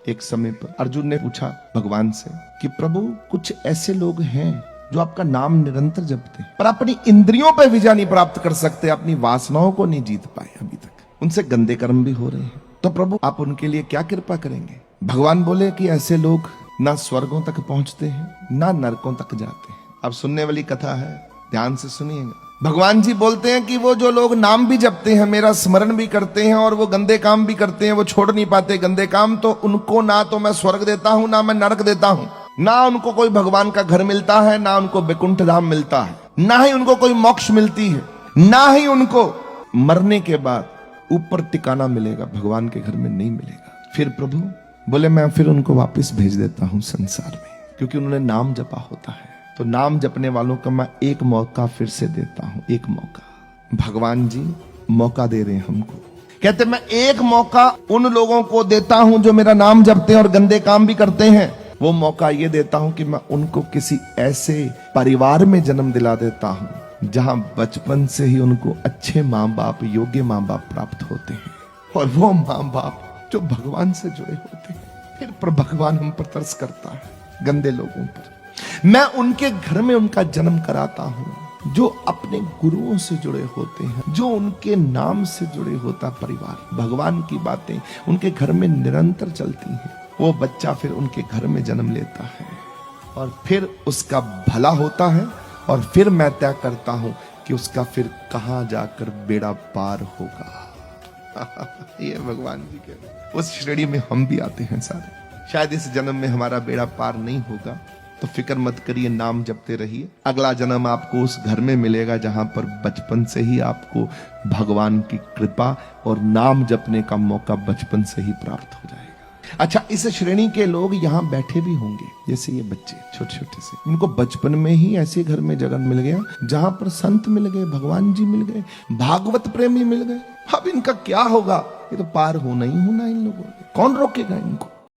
एक समय पर अर्जुन ने पूछा भगवान से कि प्रभु कुछ ऐसे लोग हैं जो आपका नाम निरंतर जपते हैं पर अपनी इंद्रियों पर विजय नहीं प्राप्त कर सकते, अपनी वासनाओं को नहीं जीत पाए अभी तक, उनसे गंदे कर्म भी हो रहे हैं, तो प्रभु आप उनके लिए क्या कृपा करेंगे? भगवान बोले कि ऐसे लोग ना स्वर्गों तक पहुंचते हैं ना नरकों तक जाते हैं। अब सुनने वाली कथा है, ध्यान से सुनिएगा। भगवान जी बोलते हैं कि वो जो लोग नाम भी जपते हैं, मेरा स्मरण भी करते हैं और वो गंदे काम भी करते हैं, वो छोड़ नहीं पाते गंदे काम, तो उनको ना तो मैं स्वर्ग देता हूं ना मैं नरक देता हूं, ना उनको कोई भगवान का घर मिलता है, ना उनको वैकुंठ धाम मिलता है, ना ही उनको कोई मोक्ष मिलती है, ना ही उनको मरने के बाद ऊपर टिकाना मिलेगा, भगवान के घर में नहीं मिलेगा। फिर प्रभु बोले मैं फिर उनको वापस भेज देता हूं संसार में, क्योंकि उन्होंने नाम जपा होता है, तो नाम जपने वालों का मैं एक मौका फिर से देता हूं, एक मौका। भगवान जी मौका दे रहे हैं हमको, कहते मैं एक मौका उन लोगों को देता हूं जो मेरा नाम जपते हैं और गंदे काम भी करते हैं। वो मौका ये देता हूं कि मैं उनको किसी ऐसे परिवार में जन्म दिला देता हूं जहां बचपन से ही उनको अच्छे माँ बाप, योग्य माँ बाप प्राप्त होते हैं, और वो माँ बाप जो भगवान से जुड़े होते हैं। फिर पर भगवान हम पर तरस करता है गंदे लोगों पर। मैं उनके घर में उनका जन्म कराता हूं जो अपने गुरुओं से जुड़े होते हैं, जो उनके नाम से जुड़े होता परिवार, भगवान की बातें उनके घर में निरंतर चलती हैं। वो बच्चा फिर उनके घर में जन्म लेता है और फिर उसका भला होता है, और फिर मैं तय करता हूं कि उसका फिर कहां जाकर बेड़ा पार होगा। ये भगवान जी के उस श्रेणी में हम भी आते हैं सारे। शायद इस जन्म में हमारा बेड़ा पार नहीं होगा, तो फिक्र मत करिए, नाम जपते रहिए। अगला जन्म आपको उस घर में मिलेगा जहां पर बचपन से ही आपको भगवान की कृपा और नाम जपने का मौका बचपन से ही प्राप्त हो जाएगा। अच्छा, इस श्रेणी के लोग यहाँ बैठे भी होंगे, जैसे ये बच्चे छोटे छोटे से, उनको बचपन में ही ऐसे घर में जन्म मिल गया जहां पर संत मिल गए, भगवान जी मिल गए, भागवत प्रेमी मिल गए। अब इनका क्या होगा? ये तो पार होना ही होना इन लोगों को, कौन रोकेगा इनको?